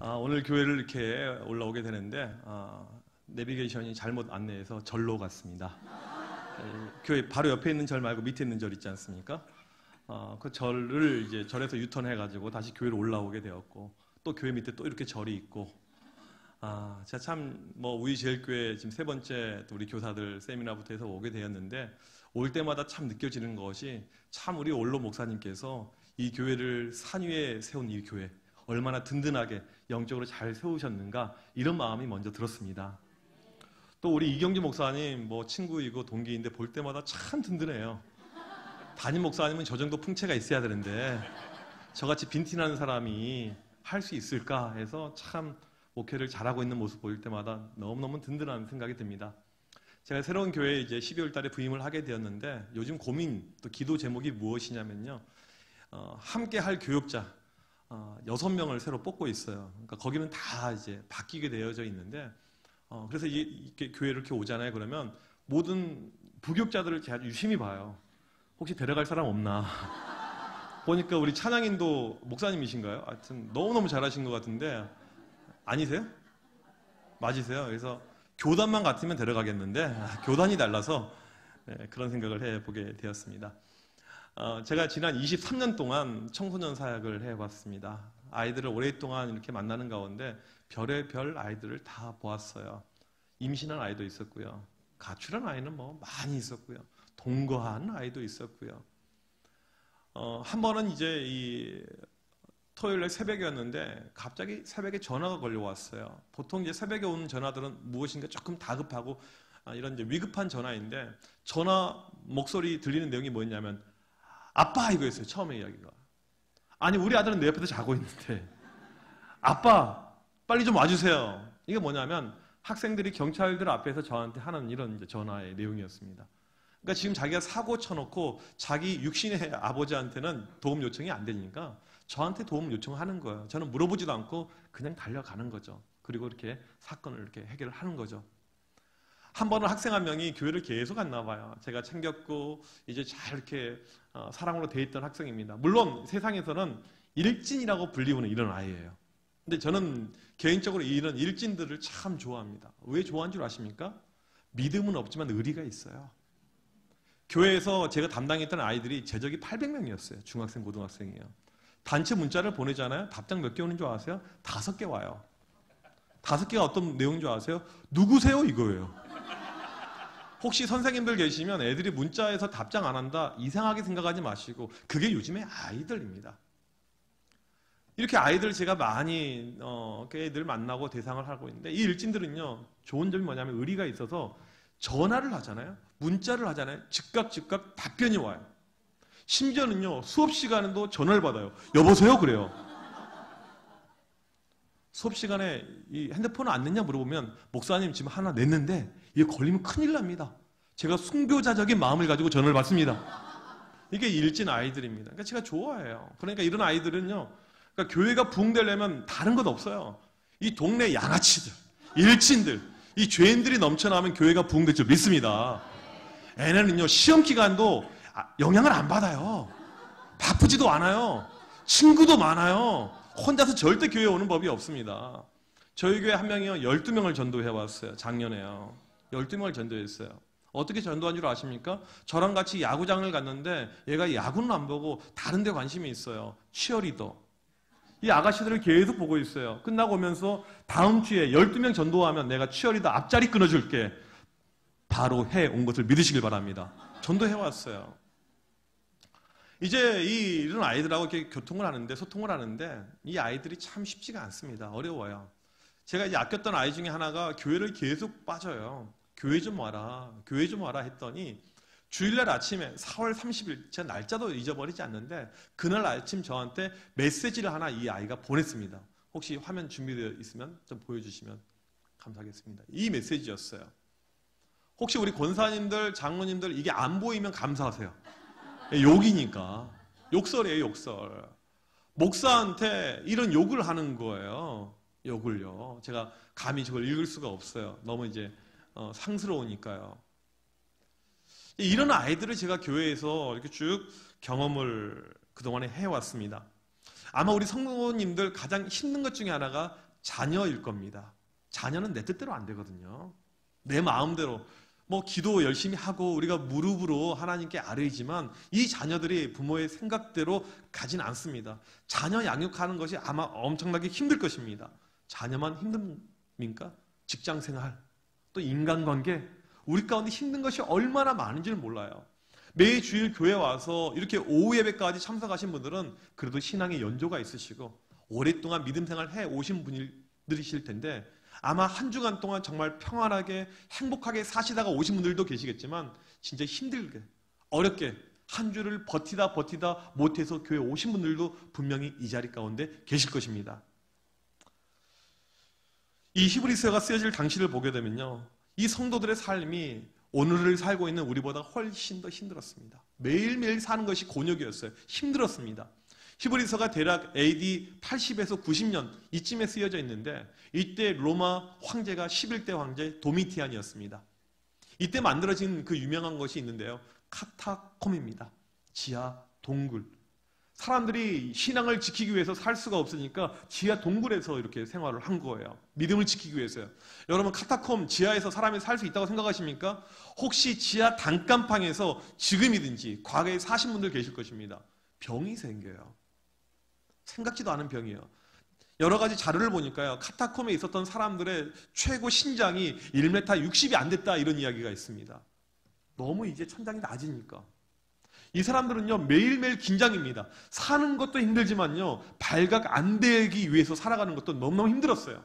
오늘 교회를 이렇게 올라오게 되는데 내비게이션이 잘못 안내해서 절로 갔습니다. 교회 바로 옆에 있는 절 말고 밑에 있는 절 있지 않습니까? 그 절을 이제 절에서 유턴해가지고 다시 교회로 올라오게 되었고, 또 교회 밑에 또 이렇게 절이 있고, 제가 참 우리 제일교회 지금 세 번째 우리 교사들 세미나부터 해서 오게 되었는데, 올 때마다 참 느껴지는 것이 참 우리 올로 목사님께서 이 교회를 산 위에 세운 이 교회 얼마나 든든하게 영적으로 잘 세우셨는가, 이런 마음이 먼저 들었습니다. 또 우리 이경주 목사님 친구이고 동기인데 볼 때마다 참 든든해요. 담임 목사님은 저 정도 풍채가 있어야 되는데 저같이 빈티나는 사람이 할 수 있을까 해서 참 목회를 잘하고 있는 모습 보일 때마다 너무너무 든든한 생각이 듭니다. 제가 새로운 교회에 이제 12월 달에 부임을 하게 되었는데, 요즘 고민 또 기도 제목이 무엇이냐면요, 함께 할 교역자 6명을 새로 뽑고 있어요. 그러니까 거기는 다 이제 바뀌게 되어져 있는데, 그래서 이렇게 교회를 이렇게 오잖아요. 그러면 모든 부교육자들을 제가 유심히 봐요. 혹시 데려갈 사람 없나. 보니까 우리 찬양인도 목사님이신가요? 하여튼 너무너무 잘하신 것 같은데, 아니세요? 맞으세요? 그래서 교단만 같으면 데려가겠는데 교단이 달라서 그런 생각을 해보게 되었습니다. 제가 지난 23년 동안 청소년 사역을 해봤습니다. 아이들을 오랫동안 이렇게 만나는 가운데 별의별 아이들을 다 보았어요. 임신한 아이도 있었고요, 가출한 아이는 많이 있었고요, 동거한 아이도 있었고요. 한 번은 이제 이 토요일에 새벽이었는데 갑자기 새벽에 전화가 걸려왔어요. 보통 이제 새벽에 오는 전화들은 무엇인가 조금 다급하고 이런 이제 위급한 전화인데, 전화 목소리 들리는 내용이 뭐였냐면 아빠, 이거였어요. 처음에 이야기가. 아니, 우리 아들은 내 옆에서 자고 있는데 아빠 빨리 좀 와주세요. 이게 뭐냐면 학생들이 경찰들 앞에서 저한테 하는 이런 이제 전화의 내용이었습니다. 그러니까 지금 자기가 사고 쳐놓고 자기 육신의 아버지한테는 도움 요청이 안 되니까 저한테 도움 요청하는 거예요. 저는 물어보지도 않고 그냥 달려가는 거죠. 그리고 이렇게 사건을 이렇게 해결을 하는 거죠. 한 번은 학생 한 명이 교회를 계속 갔나 봐요. 제가 챙겼고 이제 잘 이렇게 사랑으로 돼 있던 학생입니다. 물론 세상에서는 일진이라고 불리우는 이런 아이예요. 근데 저는 개인적으로 이런 일진들을 참 좋아합니다. 왜 좋아하는 줄 아십니까? 믿음은 없지만 의리가 있어요. 교회에서 제가 담당했던 아이들이 제적이 800명이었어요. 중학생, 고등학생이에요. 단체 문자를 보내잖아요. 답장 몇 개 오는 줄 아세요? 5개 와요. 5개가 어떤 내용인 줄 아세요? 누구세요? 이거예요. 혹시 선생님들 계시면 애들이 문자에서 답장 안 한다 이상하게 생각하지 마시고, 그게 요즘의 아이들입니다. 이렇게 아이들 제가 많이 늘 만나고 대상을 하고 있는데, 이 일진들은요 좋은 점이 뭐냐면 의리가 있어서 전화를 하잖아요. 문자를 하잖아요. 즉각 답변이 와요. 심지어는요 수업 시간에도 전화를 받아요. 여보세요? 그래요. 수업 시간에 이 핸드폰을 안 냈냐 물어보면 목사님 지금 하나 냈는데 이게 걸리면 큰일 납니다. 제가 순교자적인 마음을 가지고 전화를 받습니다. 이게 일진 아이들입니다. 그러니까 제가 좋아해요. 그러니까 이런 아이들은요, 그러니까 교회가 부흥되려면 다른 것 없어요. 이 동네 양아치들, 일진들, 이 죄인들이 넘쳐나면 교회가 부흥될 줄 믿습니다. 애네는요 시험 기간도 영향을 안 받아요. 바쁘지도 않아요. 친구도 많아요. 혼자서 절대 교회에 오는 법이 없습니다. 저희 교회 한 명이요 12명을 전도해왔어요. 작년에요. 12명을 전도했어요. 어떻게 전도한 줄 아십니까? 저랑 같이 야구장을 갔는데 얘가 야구는 안 보고 다른 데 관심이 있어요. 치어리더. 이 아가씨들을 계속 보고 있어요. 끝나고 오면서 다음 주에 12명 전도하면 내가 치어리더 앞자리 끊어줄게. 바로 해온 것을 믿으시길 바랍니다. 전도해왔어요. 이제 이런 아이들하고 이렇게 소통을 하는데 이 아이들이 참 쉽지가 않습니다. 어려워요. 제가 이제 아꼈던 아이 중에 하나가 교회를 계속 빠져요. 교회 좀 와라 했더니 주일날 아침에 4월 30일, 제가 날짜도 잊어버리지 않는데 그날 아침 저한테 메시지를 하나 이 아이가 보냈습니다. 혹시 화면 준비되어 있으면 좀 보여주시면 감사하겠습니다. 이 메시지였어요. 혹시 우리 권사님들, 장로님들 이게 안 보이면 감사하세요. 욕이니까. 욕설이에요, 욕설. 목사한테 이런 욕을 하는 거예요. 욕을요. 제가 감히 저걸 읽을 수가 없어요. 너무 이제 상스러우니까요. 이런 아이들을 제가 교회에서 이렇게 쭉 경험을 그동안에 해왔습니다. 아마 우리 성도님들 가장 힘든 것 중에 하나가 자녀일 겁니다. 자녀는 내 뜻대로 안 되거든요. 내 마음대로 뭐 기도 열심히 하고 우리가 무릎으로 하나님께 아뢰지만 이 자녀들이 부모의 생각대로 가진 않습니다. 자녀 양육하는 것이 아마 엄청나게 힘들 것입니다. 자녀만 힘듭니까? 직장생활, 또 인간관계, 우리 가운데 힘든 것이 얼마나 많은지를 몰라요. 매일 주일 교회 와서 이렇게 오후 예배까지 참석하신 분들은 그래도 신앙의 연조가 있으시고 오랫동안 믿음 생활 해 오신 분들이실 텐데 아마 한 주간 동안 정말 평안하게 행복하게 사시다가 오신 분들도 계시겠지만 진짜 힘들게 어렵게 한 주를 버티다 못해서 교회 오신 분들도 분명히 이 자리 가운데 계실 것입니다. 이 히브리서가 쓰여질 당시를 보게 되면요, 이 성도들의 삶이 오늘을 살고 있는 우리보다 훨씬 더 힘들었습니다. 매일매일 사는 것이 곤욕이었어요. 힘들었습니다. 히브리서가 대략 AD 80에서 90년 이쯤에 쓰여져 있는데 이때 로마 황제가 11대 황제 도미티안이었습니다. 이때 만들어진 그 유명한 것이 있는데요. 카타콤입니다. 지하 동굴. 사람들이 신앙을 지키기 위해서 살 수가 없으니까 지하 동굴에서 이렇게 생활을 한 거예요. 믿음을 지키기 위해서요. 여러분 카타콤 지하에서 사람이 살 수 있다고 생각하십니까? 혹시 지하 단칸방에서 지금이든지 과거에 사신 분들 계실 것입니다. 병이 생겨요. 생각지도 않은 병이에요. 여러 가지 자료를 보니까요, 카타콤에 있었던 사람들의 최고 신장이 1m 60이 안 됐다 이런 이야기가 있습니다. 너무 이제 천장이 낮으니까. 이 사람들은요 매일매일 긴장입니다. 사는 것도 힘들지만요 발각 안 되기 위해서 살아가는 것도 너무너무 힘들었어요.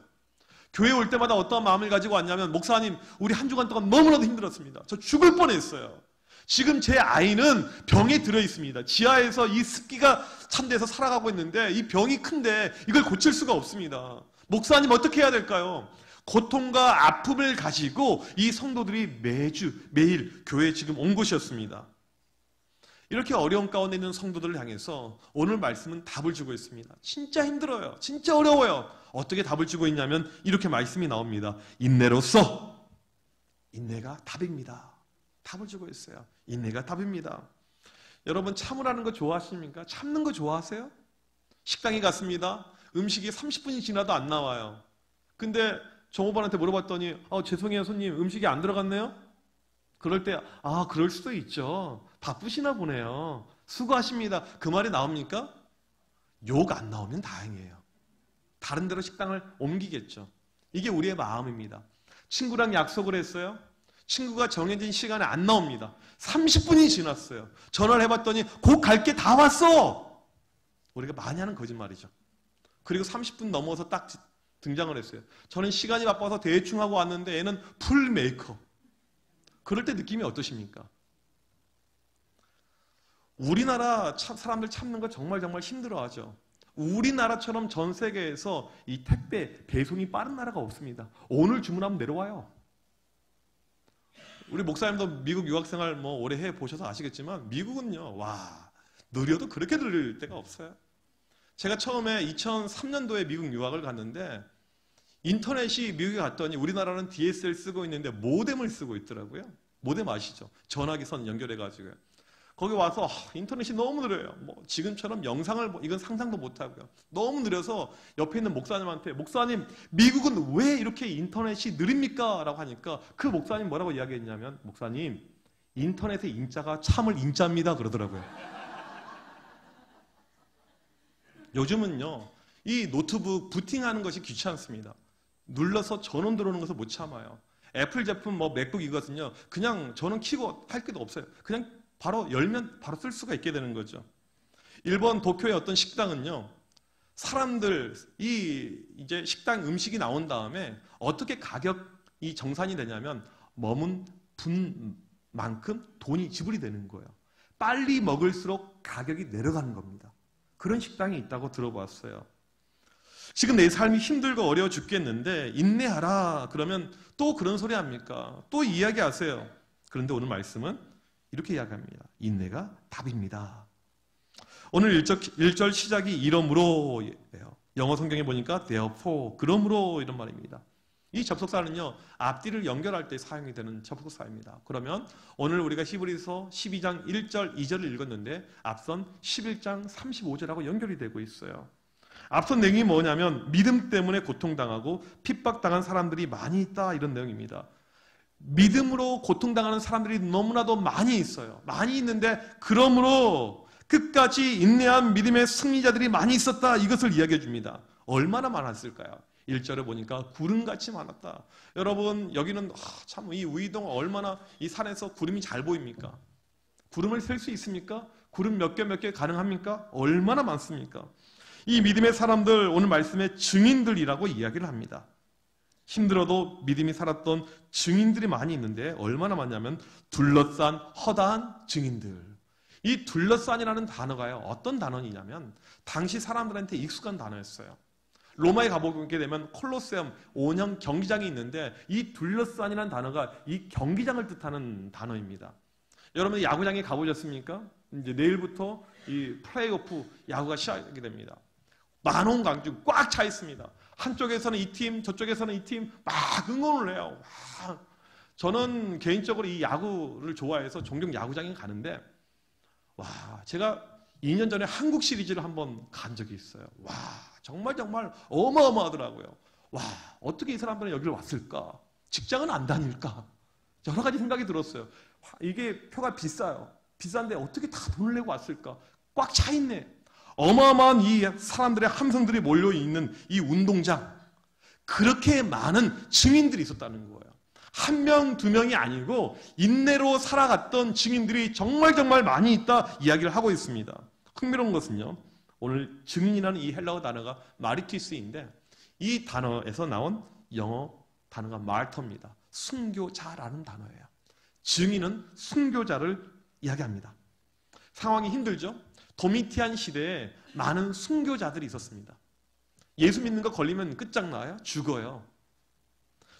교회 올 때마다 어떤 마음을 가지고 왔냐면, 목사님 우리 한 주간 동안 너무나도 힘들었습니다. 저 죽을 뻔했어요. 지금 제 아이는 병에 들어 있습니다. 지하에서 이 습기가 찬 데서 살아가고 있는데 이 병이 큰데 이걸 고칠 수가 없습니다. 목사님 어떻게 해야 될까요? 고통과 아픔을 가지고 이 성도들이 매일 교회에 지금 온 것이었습니다. 이렇게 어려운 가운데 있는 성도들을 향해서 오늘 말씀은 답을 주고 있습니다. 진짜 힘들어요. 진짜 어려워요. 어떻게 답을 주고 있냐면 이렇게 말씀이 나옵니다. 인내로써 인내가 답입니다. 답을 주고 있어요. 인내가 답입니다. 여러분 참으라는 거 좋아하십니까? 참는 거 좋아하세요? 식당에 갔습니다. 음식이 30분이 지나도 안 나와요. 근데 종업원한테 물어봤더니 죄송해요 손님, 음식이 안 들어갔네요? 그럴 때 그럴 수도 있죠. 바쁘시나 보네요. 수고하십니다. 그 말이 나옵니까? 욕 안 나오면 다행이에요. 다른 데로 식당을 옮기겠죠. 이게 우리의 마음입니다. 친구랑 약속을 했어요. 친구가 정해진 시간에 안 나옵니다. 30분이 지났어요. 전화를 해봤더니 곧 갈 게 다 왔어. 우리가 많이 하는 거짓말이죠. 그리고 30분 넘어서 딱 등장을 했어요. 저는 시간이 바빠서 대충 하고 왔는데 얘는 풀 메이크업. 그럴 때 느낌이 어떠십니까? 우리나라 사람들 참는 거 정말 힘들어하죠. 우리나라처럼 전 세계에서 이 택배, 배송이 빠른 나라가 없습니다. 오늘 주문하면 내려와요. 우리 목사님도 미국 유학생활 오래 해보셔서 아시겠지만 미국은요, 느려도 그렇게 느릴 때가 없어요. 제가 처음에 2003년도에 미국 유학을 갔는데 인터넷이 미국에 갔더니 우리나라는 DSL 쓰고 있는데 모뎀을 쓰고 있더라고요. 모뎀 아시죠? 전화기선 연결해가지고요. 거기 와서 인터넷이 너무 느려요. 지금처럼 영상을 이건 상상도 못하고요. 너무 느려서 옆에 있는 목사님한테 목사님 미국은 왜 이렇게 인터넷이 느립니까? 라고 하니까 그 목사님 뭐라고 이야기했냐면 목사님 인터넷의 인자가 참을 인자입니다 그러더라고요. 요즘은요 이 노트북 부팅하는 것이 귀찮습니다. 눌러서 전원 들어오는 것을 못 참아요. 애플 제품 맥북 이것은요 그냥 전원 키고 할 게도 없어요. 그냥 바로 열면 바로 쓸 수가 있게 되는 거죠. 일본 도쿄의 어떤 식당은요, 사람들이 이제 식당 음식이 나온 다음에 어떻게 가격이 정산이 되냐면 머문 분만큼 돈이 지불이 되는 거예요. 빨리 먹을수록 가격이 내려가는 겁니다. 그런 식당이 있다고 들어봤어요. 지금 내 삶이 힘들고 어려워 죽겠는데 인내하라 그러면 또 그런 소리 합니까? 또 이야기하세요. 그런데 오늘 말씀은 이렇게 이야기합니다. 인내가 답입니다. 오늘 1절 시작이 이러므로예요. 영어 성경에 보니까 therefore, 그러므로 이런 말입니다. 이 접속사는요. 앞뒤를 연결할 때 사용이 되는 접속사입니다. 그러면 오늘 우리가 히브리서 12장 1절, 2절을 읽었는데 앞선 11장 35절하고 연결이 되고 있어요. 앞선 내용이 뭐냐면 믿음 때문에 고통당하고 핍박당한 사람들이 많이 있다, 이런 내용입니다. 믿음으로 고통당하는 사람들이 너무나도 많이 있어요. 많이 있는데 그러므로 끝까지 인내한 믿음의 승리자들이 많이 있었다, 이것을 이야기해 줍니다. 얼마나 많았을까요? 1절에 보니까 구름같이 많았다. 여러분, 여기는 참 이 우이동 얼마나 이 산에서 구름이 잘 보입니까? 구름을 셀 수 있습니까? 구름 몇 개 가능합니까? 얼마나 많습니까? 이 믿음의 사람들, 오늘 말씀의 증인들이라고 이야기를 합니다. 힘들어도 믿음이 살았던 증인들이 많이 있는데 얼마나 많냐면 둘러싼 허다한 증인들. 이 둘러싼이라는 단어가요, 어떤 단어이냐면 당시 사람들한테 익숙한 단어였어요. 로마에 가보게 되면 콜로세움 5년 경기장이 있는데 이 둘러싼이라는 단어가 이 경기장을 뜻하는 단어입니다. 여러분 야구장에 가보셨습니까? 이제 내일부터 이 플레이오프 야구가 시작하게 됩니다. 만원 강중 꽉 차 있습니다. 한쪽에서는 이 팀, 저쪽에서는 이 팀 막 응원을 해요. 저는 개인적으로 이 야구를 좋아해서 종종 야구장에 가는데 제가 2년 전에 한국 시리즈를 한번 간 적이 있어요. 정말 어마어마하더라고요. 어떻게 이 사람들은 여기를 왔을까? 직장은 안 다닐까? 여러 가지 생각이 들었어요. 이게 표가 비싸요. 비싼데 어떻게 다 돈을 내고 왔을까? 꽉 차 있네. 어마어마한 이 사람들의 함성들이 몰려있는 이 운동장, 그렇게 많은 증인들이 있었다는 거예요. 한 명, 두 명이 아니고 인내로 살아갔던 증인들이 정말 많이 있다 이야기를 하고 있습니다. 흥미로운 것은요, 오늘 증인이라는 이 헬라어 단어가 마르티스인데 이 단어에서 나온 영어 단어가 마르터입니다. 순교자라는 단어예요. 증인은 순교자를 이야기합니다. 상황이 힘들죠? 도미티안 시대에 많은 순교자들이 있었습니다. 예수 믿는 거 걸리면 끝장나요? 죽어요.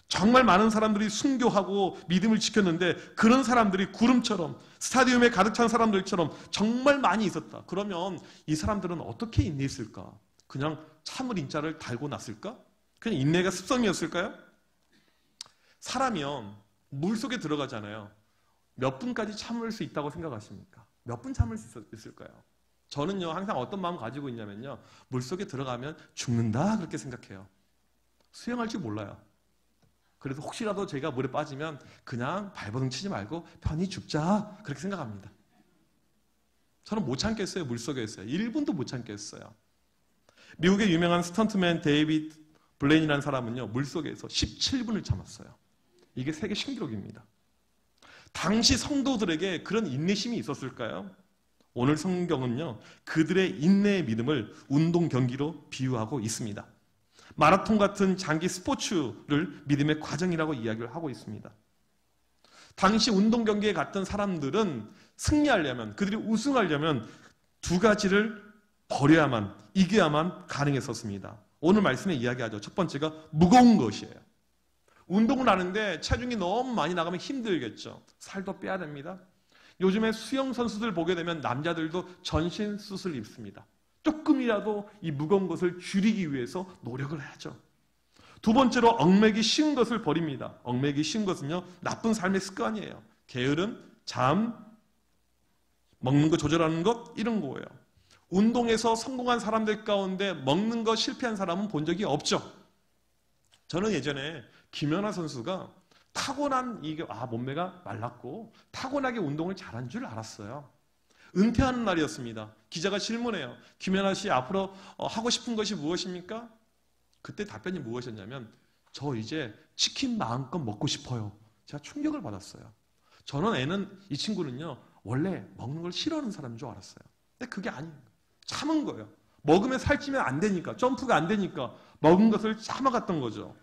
정말 많은 사람들이 순교하고 믿음을 지켰는데 그런 사람들이 구름처럼 스타디움에 가득 찬 사람들처럼 정말 많이 있었다. 그러면 이 사람들은 어떻게 인내했을까? 그냥 참을 인자를 달고 났을까? 그냥 인내가 습성이었을까요? 사람이요, 물속에 들어가잖아요. 몇 분까지 참을 수 있다고 생각하십니까? 몇 분 참을 수 있을까요? 저는요, 항상 어떤 마음 가지고 있냐면요, 물속에 들어가면 죽는다 그렇게 생각해요. 수영할 줄 몰라요. 그래서 혹시라도 제가 물에 빠지면 그냥 발버둥 치지 말고 편히 죽자 그렇게 생각합니다. 저는 못 참겠어요. 물속에 있어요. 1분도 못 참겠어요. 미국의 유명한 스턴트맨 데이비드 블레인이라는 사람은요, 물속에서 17분을 참았어요. 이게 세계 신기록입니다. 당시 성도들에게 그런 인내심이 있었을까요? 오늘 성경은요, 그들의 인내의 믿음을 운동 경기로 비유하고 있습니다. 마라톤 같은 장기 스포츠를 믿음의 과정이라고 이야기를 하고 있습니다. 당시 운동 경기에 갔던 사람들은 승리하려면, 그들이 우승하려면 두 가지를 버려야만, 이겨야만 가능했었습니다. 오늘 말씀에 이야기하죠. 첫 번째가 무거운 것이에요. 운동을 하는데 체중이 너무 많이 나가면 힘들겠죠. 살도 빼야 됩니다. 요즘에 수영 선수들 보게 되면 남자들도 전신 수술 입습니다. 조금이라도 이 무거운 것을 줄이기 위해서 노력을 하죠. 두 번째로 얽매기 쉬운 것을 버립니다. 얽매기 쉬운 것은요, 나쁜 삶의 습관이에요. 게으름, 잠, 먹는 거 조절하는 것, 이런 거예요. 운동에서 성공한 사람들 가운데 먹는 거 실패한 사람은 본 적이 없죠. 저는 예전에 김연아 선수가 타고난 몸매가 말랐고 타고나게 운동을 잘한 줄 알았어요. 은퇴하는 날이었습니다. 기자가 질문해요. 김연아 씨, 앞으로 하고 싶은 것이 무엇입니까? 그때 답변이 무엇이었냐면, 저 이제 치킨 마음껏 먹고 싶어요. 제가 충격을 받았어요. 저는 이 친구는요, 원래 먹는 걸 싫어하는 사람인 줄 알았어요. 근데 그게 아니에요. 참은 거예요. 먹으면 살찌면 안 되니까, 점프가 안 되니까 먹은 것을 참아갔던 거죠.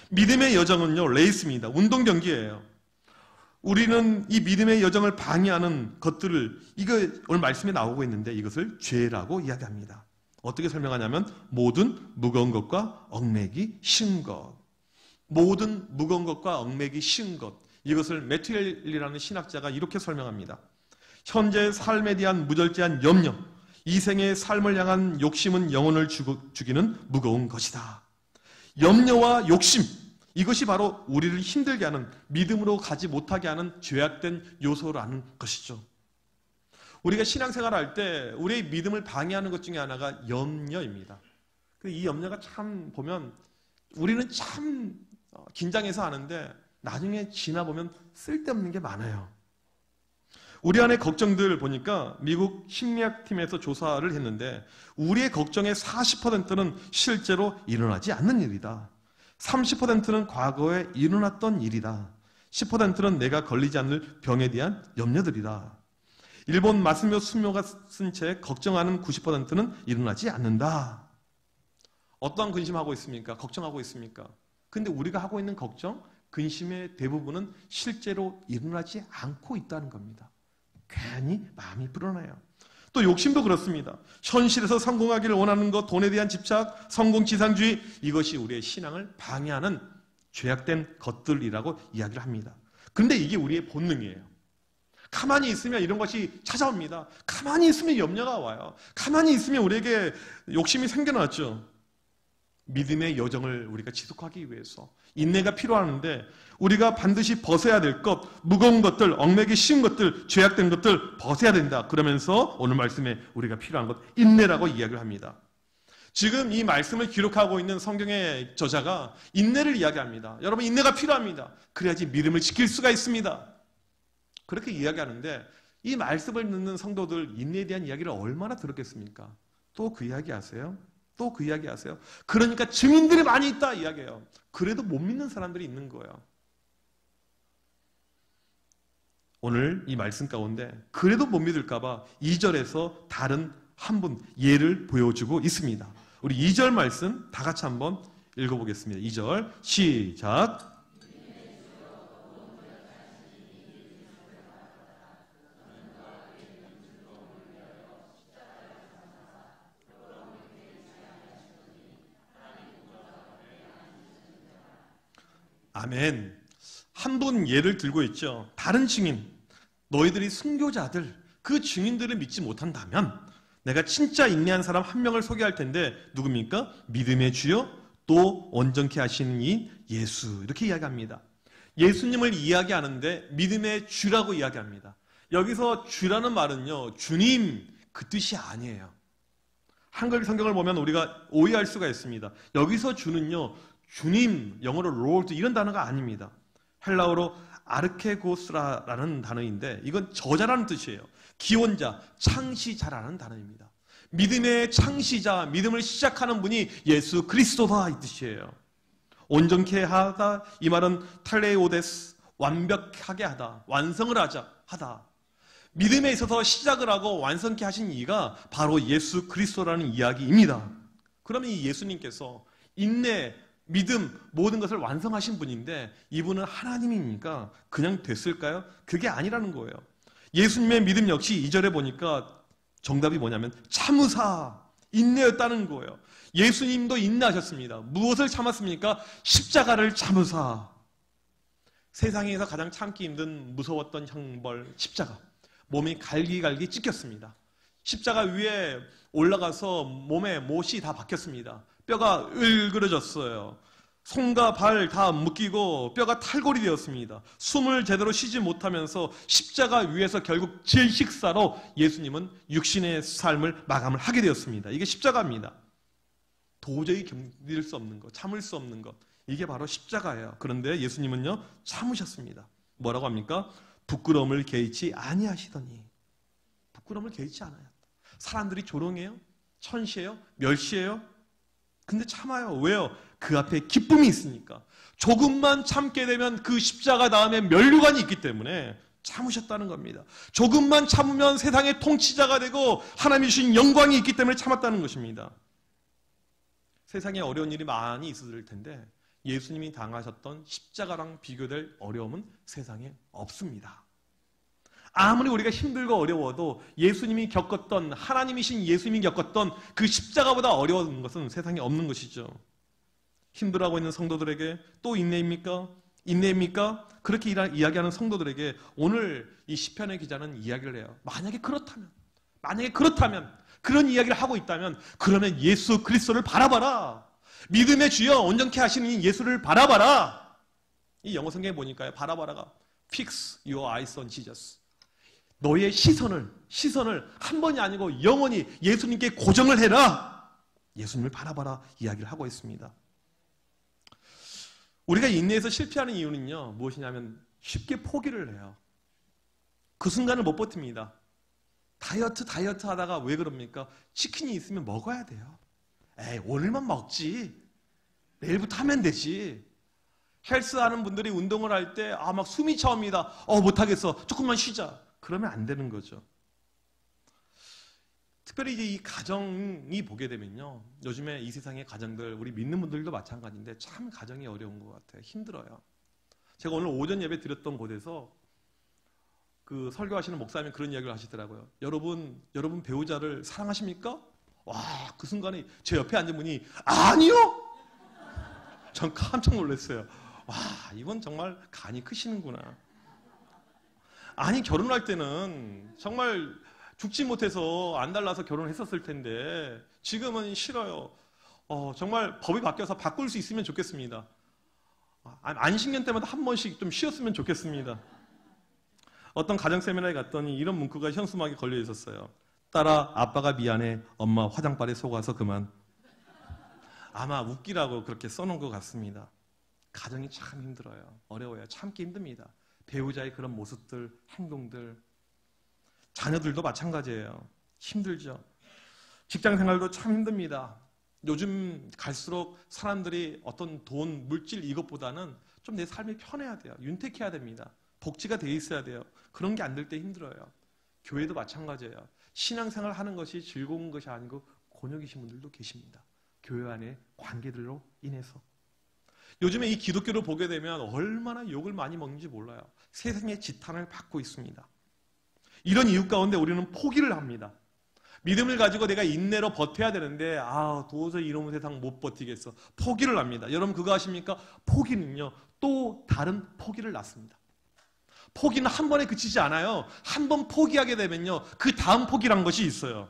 믿음의 여정은요, 레이스입니다. 운동 경기예요. 우리는 이 믿음의 여정을 방해하는 것들을, 이거 오늘 말씀에 나오고 있는데 이것을 죄라고 이야기합니다. 어떻게 설명하냐면 모든 무거운 것과 얽매기 쉬운 것. 모든 무거운 것과 얽매기 쉬운 것. 이것을 매튜엘이라는 신학자가 이렇게 설명합니다. 현재의 삶에 대한 무절제한 염려, 이생의 삶을 향한 욕심은 영혼을 죽이는 무거운 것이다. 염려와 욕심, 이것이 바로 우리를 힘들게 하는, 믿음으로 가지 못하게 하는 죄악된 요소라는 것이죠. 우리가 신앙생활을 할 때 우리의 믿음을 방해하는 것 중에 하나가 염려입니다. 이 염려가 참 보면 우리는 참 긴장해서 하는데 나중에 지나보면 쓸데없는 게 많아요. 우리 안의 걱정들 보니까 미국 심리학팀에서 조사를 했는데 우리의 걱정의 40%는 실제로 일어나지 않는 일이다. 30%는 과거에 일어났던 일이다. 10%는 내가 걸리지 않을 병에 대한 염려들이다. 일본 마스모 수묘가 쓴 책 걱정하는 90%는 일어나지 않는다. 어떠한 근심하고 있습니까? 걱정하고 있습니까? 근데 우리가 하고 있는 걱정, 근심의 대부분은 실제로 일어나지 않고 있다는 겁니다. 괜히 마음이 불어나요. 또 욕심도 그렇습니다. 현실에서 성공하기를 원하는 것, 돈에 대한 집착, 성공지상주의, 이것이 우리의 신앙을 방해하는 죄악된 것들이라고 이야기를 합니다. 그런데 이게 우리의 본능이에요. 가만히 있으면 이런 것이 찾아옵니다. 가만히 있으면 염려가 와요. 가만히 있으면 우리에게 욕심이 생겨났죠. 믿음의 여정을 우리가 지속하기 위해서 인내가 필요하는데 우리가 반드시 벗어야 될 것, 무거운 것들, 얽매기 쉬운 것들, 죄악된 것들 벗어야 된다. 그러면서 오늘 말씀에 우리가 필요한 것, 인내라고 이야기를 합니다. 지금 이 말씀을 기록하고 있는 성경의 저자가 인내를 이야기합니다. 여러분, 인내가 필요합니다. 그래야지 믿음을 지킬 수가 있습니다. 그렇게 이야기하는데 이 말씀을 듣는 성도들 인내에 대한 이야기를 얼마나 들었겠습니까? 또 그 이야기 하세요? 또 그 이야기 하세요? 그러니까 증인들이 많이 있다 이야기해요. 그래도 못 믿는 사람들이 있는 거예요. 오늘 이 말씀 가운데 그래도 못 믿을까봐 2절에서 다른 한 분 예를 보여주고 있습니다. 우리 2절 말씀 다 같이 한번 읽어보겠습니다. 2절 시작. 아멘. 한 분 예를 들고 있죠. 다른 증인, 너희들이 순교자들, 그 증인들을 믿지 못한다면 내가 진짜 인내한 사람 한 명을 소개할 텐데 누굽니까? 믿음의 주요 또 온전케 하시는 이 예수, 이렇게 이야기합니다. 예수님을 이야기하는데 믿음의 주라고 이야기합니다. 여기서 주라는 말은요, 주님 그 뜻이 아니에요. 한글 성경을 보면 우리가 오해할 수가 있습니다. 여기서 주는요, 주님, 영어로 Lord 이런 단어가 아닙니다. 헬라어로 아르케고스라는 단어인데 이건 저자라는 뜻이에요. 기원자, 창시자라는 단어입니다. 믿음의 창시자, 믿음을 시작하는 분이 예수 그리스도다 이 뜻이에요. 온전케 하다, 이 말은 탈레오데스, 완벽하게 하다, 완성을 하다. 믿음에 있어서 시작을 하고 완성케 하신 이가 바로 예수 그리스도라는 이야기입니다. 그러면 이 예수님께서 인내, 믿음, 모든 것을 완성하신 분인데 이분은 하나님이니까 그냥 됐을까요? 그게 아니라는 거예요. 예수님의 믿음 역시 2절에 보니까 정답이 뭐냐면 참으사, 인내였다는 거예요. 예수님도 인내하셨습니다. 무엇을 참았습니까? 십자가를 참으사. 세상에서 가장 참기 힘든 무서웠던 형벌, 십자가. 몸이 갈기갈기 찢겼습니다. 십자가 위에 올라가서 몸에 못이 다 박혔습니다. 뼈가 을그러졌어요. 손과 발 다 묶이고 뼈가 탈골이 되었습니다. 숨을 제대로 쉬지 못하면서 십자가 위에서 결국 질식사로 예수님은 육신의 삶을 마감을 하게 되었습니다. 이게 십자가입니다. 도저히 견딜 수 없는 것, 참을 수 없는 것, 이게 바로 십자가예요. 그런데 예수님은요, 참으셨습니다. 뭐라고 합니까? 부끄러움을 개의치 아니하시더니. 부끄러움을 개의치 않아요. 사람들이 조롱해요? 천시해요? 멸시해요? 근데 참아요. 왜요? 그 앞에 기쁨이 있으니까. 조금만 참게 되면 그 십자가 다음에 면류관이 있기 때문에 참으셨다는 겁니다. 조금만 참으면 세상의 통치자가 되고 하나님이 주신 영광이 있기 때문에 참았다는 것입니다. 세상에 어려운 일이 많이 있을 텐데 예수님이 당하셨던 십자가랑 비교될 어려움은 세상에 없습니다. 아무리 우리가 힘들고 어려워도 예수님이 겪었던, 하나님이신 예수님이 겪었던 그 십자가보다 어려운 것은 세상에 없는 것이죠. 힘들어하고 있는 성도들에게 또 인내입니까? 인내입니까? 그렇게 이야기하는 성도들에게 오늘 이 시편의 기자는 이야기를 해요. 만약에 그렇다면, 그런 이야기를 하고 있다면 그러면 예수 그리스도를 바라봐라. 믿음의 주여 온전케 하시는 이 예수를 바라봐라. 이 영어 성경에 보니까요, 바라봐라가 Fix your eyes on Jesus. 너의 시선을 시선을 한 번이 아니고 영원히 예수님께 고정을 해라. 예수님을 바라봐라 이야기를 하고 있습니다. 우리가 인내에서 실패하는 이유는요, 무엇이냐면 쉽게 포기를 해요. 그 순간을 못 버팁니다. 다이어트 하다가 왜 그럽니까? 치킨이 있으면 먹어야 돼요. 에이, 오늘만 먹지. 내일부터 하면 되지. 헬스 하는 분들이 운동을 할 때, 막 숨이 차옵니다. 못하겠어. 조금만 쉬자. 그러면 안 되는 거죠. 특별히 이제 이 가정이 보게 되면요. 요즘에 이 세상의 가정들, 우리 믿는 분들도 마찬가지인데 참 가정이 어려운 것 같아요. 힘들어요. 제가 오늘 오전 예배 드렸던 곳에서 그 설교하시는 목사님이 그런 이야기를 하시더라고요. 여러분 배우자를 사랑하십니까? 와, 그 순간에 제 옆에 앉은 분이 아니요! 전 깜짝 놀랐어요. 와, 이건 정말 간이 크시는구나. 아니, 결혼할 때는 정말 죽지 못해서 안 달라서 결혼했었을 텐데 지금은 싫어요. 정말 법이 바뀌어서 바꿀 수 있으면 좋겠습니다. 안식년 때마다 한 번씩 좀 쉬었으면 좋겠습니다. 어떤 가정 세미나에 갔더니 이런 문구가 현수막에 걸려 있었어요. 딸아, 아빠가 미안해. 엄마 화장발에 속아서 그만. 아마 웃기라고 그렇게 써놓은 것 같습니다. 가정이 참 힘들어요. 어려워요. 참기 힘듭니다. 배우자의 그런 모습들, 행동들. 자녀들도 마찬가지예요. 힘들죠. 직장 생활도 참 힘듭니다. 요즘 갈수록 사람들이 어떤 돈, 물질 이것보다는 좀 내 삶이 편해야 돼요. 윤택해야 됩니다. 복지가 돼 있어야 돼요. 그런 게 안 될 때 힘들어요. 교회도 마찬가지예요. 신앙생활 하는 것이 즐거운 것이 아니고 곤욕이신 분들도 계십니다. 교회 안의 관계들로 인해서. 요즘에 이 기독교를 보게 되면 얼마나 욕을 많이 먹는지 몰라요. 세상의 지탄을 받고 있습니다. 이런 이유 가운데 우리는 포기를 합니다. 믿음을 가지고 내가 인내로 버텨야 되는데 도저히 이놈의 세상 못 버티겠어. 포기를 합니다. 여러분 그거 아십니까? 포기는요 또 다른 포기를 낳습니다. 포기는 한 번에 그치지 않아요. 한 번 포기하게 되면요 그 다음 포기란 것이 있어요.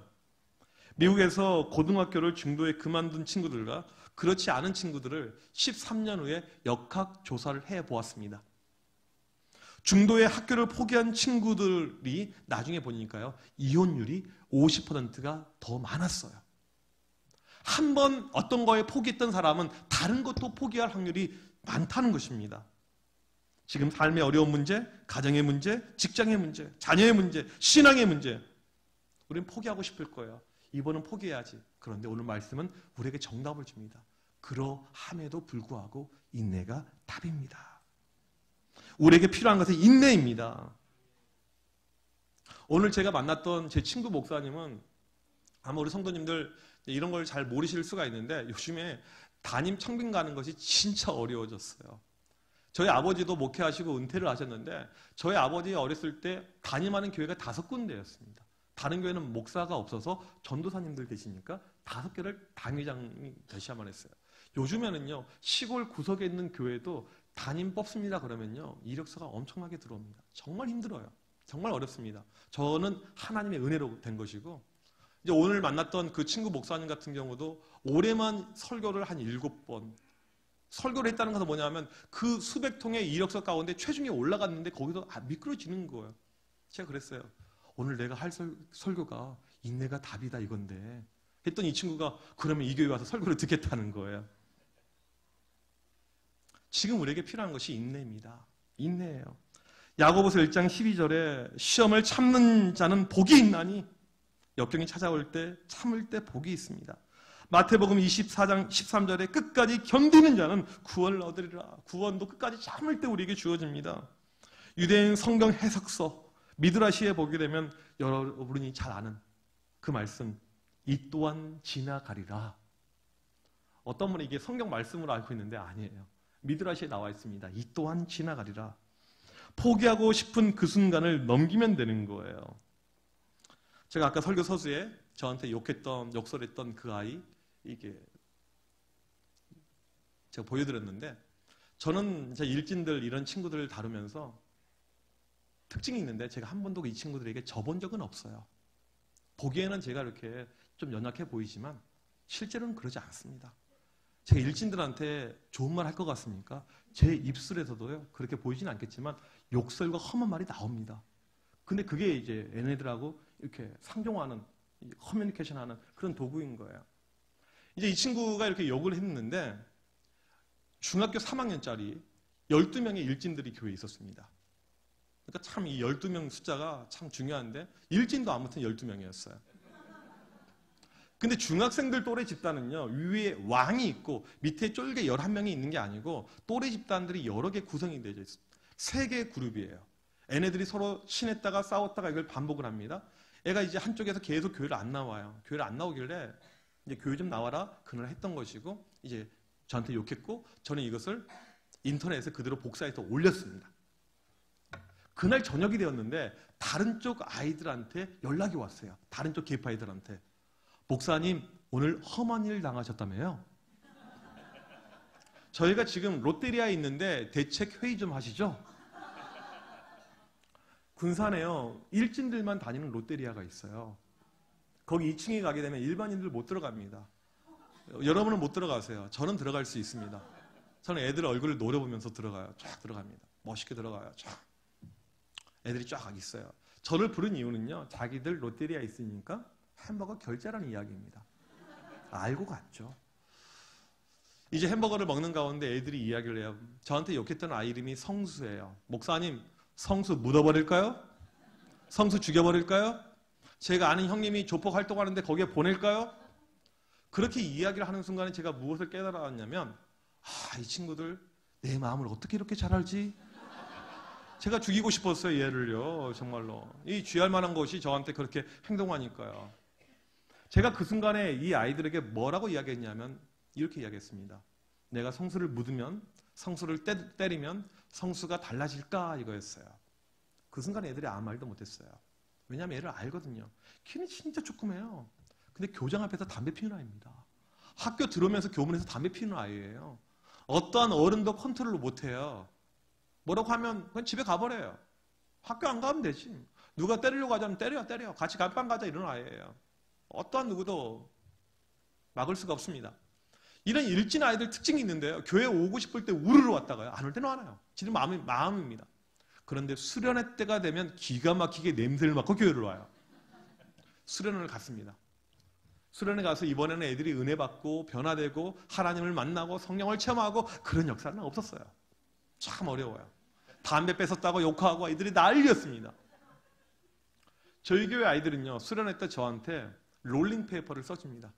미국에서 고등학교를 중도에 그만둔 친구들과 그렇지 않은 친구들을 13년 후에 역학조사를 해보았습니다. 중도에 학교를 포기한 친구들이 나중에 보니까요 이혼율이 50%가 더 많았어요. 한 번 어떤 거에 포기했던 사람은 다른 것도 포기할 확률이 많다는 것입니다. 지금 삶의 어려운 문제, 가정의 문제, 직장의 문제, 자녀의 문제, 신앙의 문제 우리는 포기하고 싶을 거예요. 이번은 포기해야지. 그런데 오늘 말씀은 우리에게 정답을 줍니다. 그러함에도 불구하고 인내가 답입니다. 우리에게 필요한 것은 인내입니다. 오늘 제가 만났던 제 친구 목사님은 아마 우리 성도님들 이런 걸 잘 모르실 수가 있는데 요즘에 담임 청빙 가는 것이 진짜 어려워졌어요. 저희 아버지도 목회하시고 은퇴를 하셨는데 저희 아버지 어렸을 때 담임하는 교회가 5군데였습니다. 다른 교회는 목사가 없어서 전도사님들 계시니까 5개를 담임장이 되셔야만 했어요. 요즘에는요 시골 구석에 있는 교회도 담임 뽑습니다 그러면요 이력서가 엄청나게 들어옵니다. 정말 힘들어요. 정말 어렵습니다. 저는 하나님의 은혜로 된 것이고 이제 오늘 만났던 그 친구 목사님 같은 경우도 올해만 설교를 한 7번 설교를 했다는 것은 뭐냐면 그 수백 통의 이력서 가운데 최중에 올라갔는데 거기서 미끄러지는 거예요. 제가 그랬어요. 오늘 내가 할 설교가 인내가 답이다 이건데 했더니 이 친구가 그러면 이 교회 와서 설교를 듣겠다는 거예요. 지금 우리에게 필요한 것이 인내입니다. 인내예요. 야고보서 1장 12절에 시험을 참는 자는 복이 있나니 역경이 찾아올 때 참을 때 복이 있습니다. 마태복음 24장 13절에 끝까지 견디는 자는 구원을 얻으리라. 구원도 끝까지 참을 때 우리에게 주어집니다. 유대인 성경 해석서 미드라시에 보게 되면 여러분이 잘 아는 그 말씀 이 또한 지나가리라. 어떤 분은 이게 성경 말씀으로 알고 있는데 아니에요. 미드라시에 나와 있습니다. 이 또한 지나가리라. 포기하고 싶은 그 순간을 넘기면 되는 거예요. 제가 아까 설교 서두에 저한테 욕설했던 그 아이 이게 제가 보여드렸는데 저는 제 일진들 이런 친구들을 다루면서 특징이 있는데 제가 한 번도 이 친구들에게 져본 적은 없어요. 보기에는 제가 이렇게 좀 연약해 보이지만 실제로는 그러지 않습니다. 제가 일진들한테 좋은 말 할 것 같습니까? 제 입술에서도요 그렇게 보이진 않겠지만 욕설과 험한 말이 나옵니다. 근데 그게 이제 얘네들하고 이렇게 상종하는, 커뮤니케이션하는 그런 도구인 거예요. 이제 이 친구가 이렇게 욕을 했는데 중학교 3학년짜리 12명의 일진들이 교회에 있었습니다. 그러니까 참 이 12명 숫자가 참 중요한데 일진도 아무튼 12명이었어요. 근데 중학생들 또래 집단은요, 위에 왕이 있고 밑에 쫄개 11명이 있는 게 아니고 또래 집단들이 여러 개 구성이 되어 있어요. 3개의 그룹이에요. 얘네들이 서로 친했다가 싸웠다가 이걸 반복을 합니다. 애가 이제 한쪽에서 계속 교회를 안 나와요. 교회를 안 나오길래 이제 교회 좀 나와라 그날 했던 것이고, 이제 저한테 욕했고 저는 이것을 인터넷에 그대로 복사해서 올렸습니다. 그날 저녁이 되었는데 다른 쪽 아이들한테 연락이 왔어요. 다른 쪽 계파 아이들한테. 목사님 오늘 험한 일 당하셨다며요? 저희가 지금 롯데리아에 있는데 대책 회의 좀 하시죠? 군산에요, 일진들만 다니는 롯데리아가 있어요. 거기 2층에 가게 되면 일반인들 못 들어갑니다. 여러분은 못 들어가세요. 저는 들어갈 수 있습니다. 저는 애들 얼굴을 노려보면서 들어가요. 쫙 들어갑니다. 멋있게 들어가요. 쫙. 애들이 쫙 있어요. 저를 부른 이유는요, 자기들 롯데리아에 있으니까 햄버거 결제라는 이야기입니다. 알고 갔죠. 이제 햄버거를 먹는 가운데 애들이 이야기를 해요. 저한테 욕했던 아이 이름이 성수예요. 목사님, 성수 묻어버릴까요? 성수 죽여버릴까요? 제가 아는 형님이 조폭 활동하는데 거기에 보낼까요? 그렇게 이야기를 하는 순간에 제가 무엇을 깨달았냐면, 이 친구들 내 마음을 어떻게 이렇게 잘 알지? 제가 죽이고 싶었어요, 얘를요. 정말로. 이 쥐할 만한 것이 저한테 그렇게 행동하니까요. 제가 그 순간에 이 아이들에게 뭐라고 이야기했냐면 이렇게 이야기했습니다. 내가 성수를 묻으면, 성수를 때리면 성수가 달라질까? 이거였어요. 그 순간에 애들이 아무 말도 못했어요. 왜냐하면 애를 알거든요. 키는 진짜 조그매요. 근데 교장 앞에서 담배 피우는 아이입니다. 학교 들어오면서 교문에서 담배 피우는 아이예요. 어떠한 어른도 컨트롤을 못해요. 뭐라고 하면 그냥 집에 가버려요. 학교 안 가면 되지. 누가 때리려고 하자면 때려. 같이 갈빵 가자 이런 아이예요. 어떠한 누구도 막을 수가 없습니다. 이런 일진 아이들 특징이 있는데요. 교회 오고 싶을 때 우르르 왔다가요. 안 올 때는 안 와요. 지금 마음입니다. 그런데 수련회 때가 되면 기가 막히게 냄새를 맡고 교회를 와요. 수련회를 갔습니다. 수련회 가서 이번에는 애들이 은혜 받고 변화되고 하나님을 만나고 성령을 체험하고 그런 역사는 없었어요. 참 어려워요. 담배 뺏었다고 욕하고 아이들이 난리였습니다. 저희 교회 아이들은요, 수련회 때 저한테 롤링페이퍼를 써줍니다.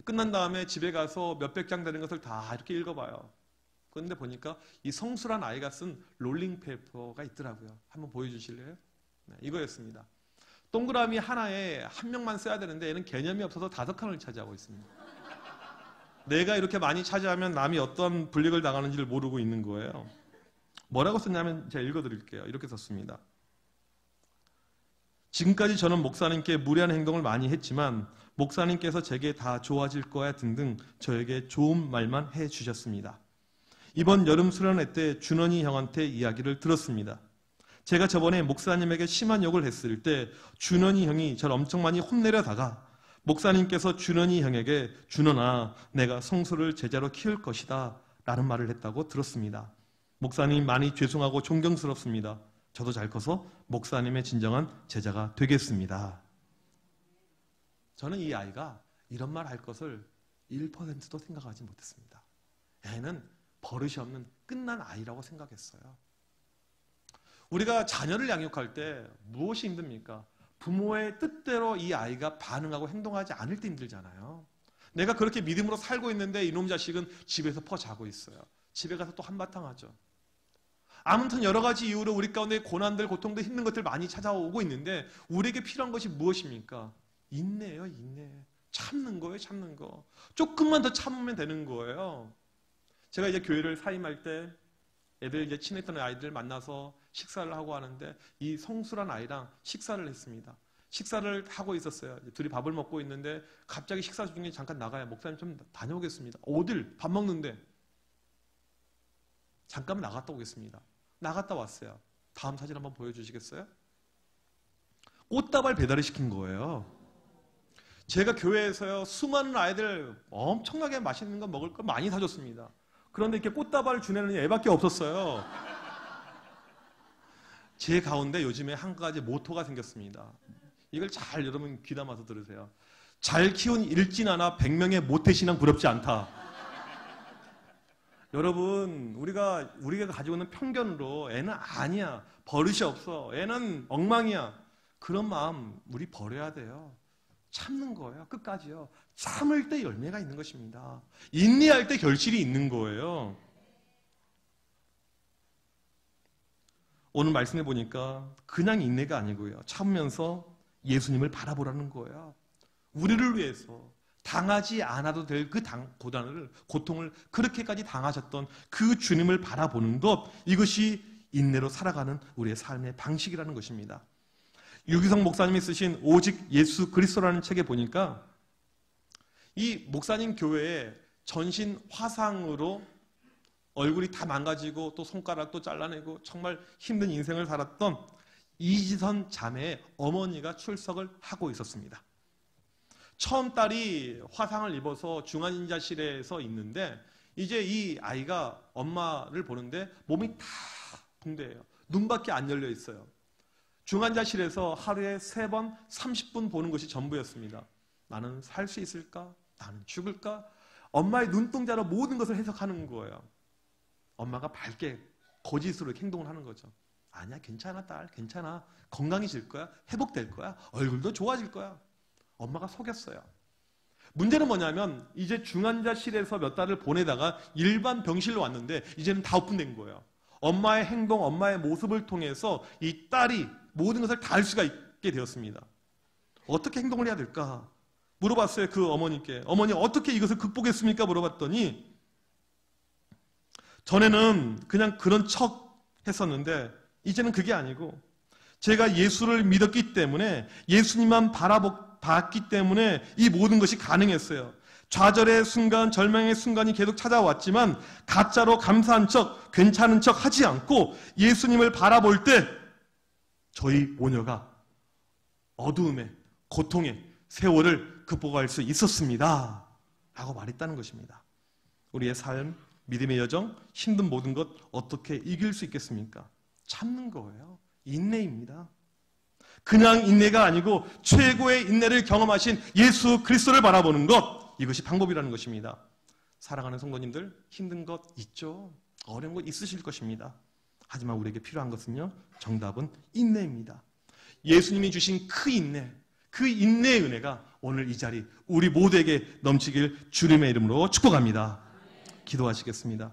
끝난 다음에 집에 가서 몇백 장 되는 것을 다 이렇게 읽어봐요. 그런데 보니까 이 성수란 아이가 쓴 롤링페이퍼가 있더라고요. 한번 보여주실래요? 네, 이거였습니다. 동그라미 하나에 한 명만 써야 되는데 얘는 개념이 없어서 5칸을 차지하고 있습니다. 내가 이렇게 많이 차지하면 남이 어떤 불이익을 당하는지를 모르고 있는 거예요. 뭐라고 썼냐면 제가 읽어드릴게요. 이렇게 썼습니다. 지금까지 저는 목사님께 무례한 행동을 많이 했지만 목사님께서 제게 다 좋아질 거야 등등 저에게 좋은 말만 해주셨습니다. 이번 여름 수련회 때 준원이 형한테 이야기를 들었습니다. 제가 저번에 목사님에게 심한 욕을 했을 때 준원이 형이 저를 엄청 많이 혼내려다가 목사님께서 준원이 형에게 준원아 내가 성수를 제자로 키울 것이다 라는 말을 했다고 들었습니다. 목사님 많이 죄송하고 존경스럽습니다. 저도 잘 커서 목사님의 진정한 제자가 되겠습니다. 저는 이 아이가 이런 말 할 것을 1%도 생각하지 못했습니다. 애는 버릇이 없는 끝난 아이라고 생각했어요. 우리가 자녀를 양육할 때 무엇이 힘듭니까? 부모의 뜻대로 이 아이가 반응하고 행동하지 않을 때 힘들잖아요. 내가 그렇게 믿음으로 살고 있는데 이놈 자식은 집에서 퍼자고 있어요. 집에 가서 또 한바탕 하죠. 아무튼 여러 가지 이유로 우리 가운데 고난들, 고통들, 힘든 것들 많이 찾아오고 있는데 우리에게 필요한 것이 무엇입니까? 인내예요, 인내. 참는 거예요, 참는 거. 조금만 더 참으면 되는 거예요. 제가 이제 교회를 사임할 때 애들 이제 친했던 아이들 만나서 식사를 하고 하는데 이 성수란 아이랑 식사를 했습니다. 식사를 하고 있었어요. 둘이 밥을 먹고 있는데 갑자기 식사 중에 잠깐 나가요. 목사님 좀 다녀오겠습니다. 어딜? 밥 먹는데. 잠깐 나갔다 오겠습니다. 나갔다 왔어요. 다음 사진 한번 보여주시겠어요? 꽃다발 배달을 시킨 거예요. 제가 교회에서요 수많은 아이들 엄청나게 맛있는 거 먹을 걸 많이 사줬습니다. 그런데 이렇게 꽃다발을 주내는 애밖에 없었어요. 제 가운데 요즘에 한 가지 모토가 생겼습니다. 이걸 잘 여러분 귀담아서 들으세요. 잘 키운 일진아나 100명의 모태신앙 부럽지 않다. 여러분, 우리가 가지고 있는 편견으로 애는 아니야, 버릇이 없어, 애는 엉망이야, 그런 마음 우리 버려야 돼요. 참는 거예요. 끝까지요. 참을 때 열매가 있는 것입니다. 인내할 때 결실이 있는 거예요. 오늘 말씀해 보니까 그냥 인내가 아니고요, 참으면서 예수님을 바라보라는 거예요. 우리를 위해서 당하지 않아도 될 그 고통을 그렇게까지 당하셨던 그 주님을 바라보는 것, 이것이 인내로 살아가는 우리의 삶의 방식이라는 것입니다. 유기성 목사님이 쓰신 오직 예수 그리스도라는 책에 보니까 이 목사님 교회에 전신 화상으로 얼굴이 다 망가지고 또 손가락도 잘라내고 정말 힘든 인생을 살았던 이지선 자매의 어머니가 출석을 하고 있었습니다. 처음 딸이 화상을 입어서 중환자실에서 있는데 이제 이 아이가 엄마를 보는데 몸이 다 붕대예요. 눈밖에 안 열려 있어요. 중환자실에서 하루에 3번 30분 보는 것이 전부였습니다. 나는 살 수 있을까? 나는 죽을까? 엄마의 눈동자로 모든 것을 해석하는 거예요. 엄마가 밝게 거짓으로 행동을 하는 거죠. 아니야, 괜찮아 딸, 괜찮아, 건강해질 거야, 회복될 거야, 얼굴도 좋아질 거야. 엄마가 속였어요. 문제는 뭐냐면 이제 중환자실에서 몇 달을 보내다가 일반 병실로 왔는데 이제는 다 오픈된 거예요. 엄마의 행동, 엄마의 모습을 통해서 이 딸이 모든 것을 다 알 수가 있게 되었습니다. 어떻게 행동을 해야 될까? 물어봤어요. 그 어머니께. 어머니, 어떻게 이것을 극복했습니까? 물어봤더니 전에는 그냥 그런 척 했었는데 이제는 그게 아니고 제가 예수를 믿었기 때문에, 예수님만 봤기 때문에 이 모든 것이 가능했어요. 좌절의 순간, 절망의 순간이 계속 찾아왔지만 가짜로 감사한 척, 괜찮은 척 하지 않고 예수님을 바라볼 때 저희 모녀가 어두움에, 고통의 세월을 극복할 수 있었습니다 라고 말했다는 것입니다. 우리의 삶, 믿음의 여정, 힘든 모든 것 어떻게 이길 수 있겠습니까? 참는 거예요. 인내입니다. 그냥 인내가 아니고 최고의 인내를 경험하신 예수 그리스도를 바라보는 것, 이것이 방법이라는 것입니다. 사랑하는 성도님들, 힘든 것 있죠? 어려운 것 있으실 것입니다. 하지만 우리에게 필요한 것은요, 정답은 인내입니다. 예수님이 주신 그 인내의 은혜가 오늘 이 자리 우리 모두에게 넘치길 주님의 이름으로 축복합니다. 기도하시겠습니다.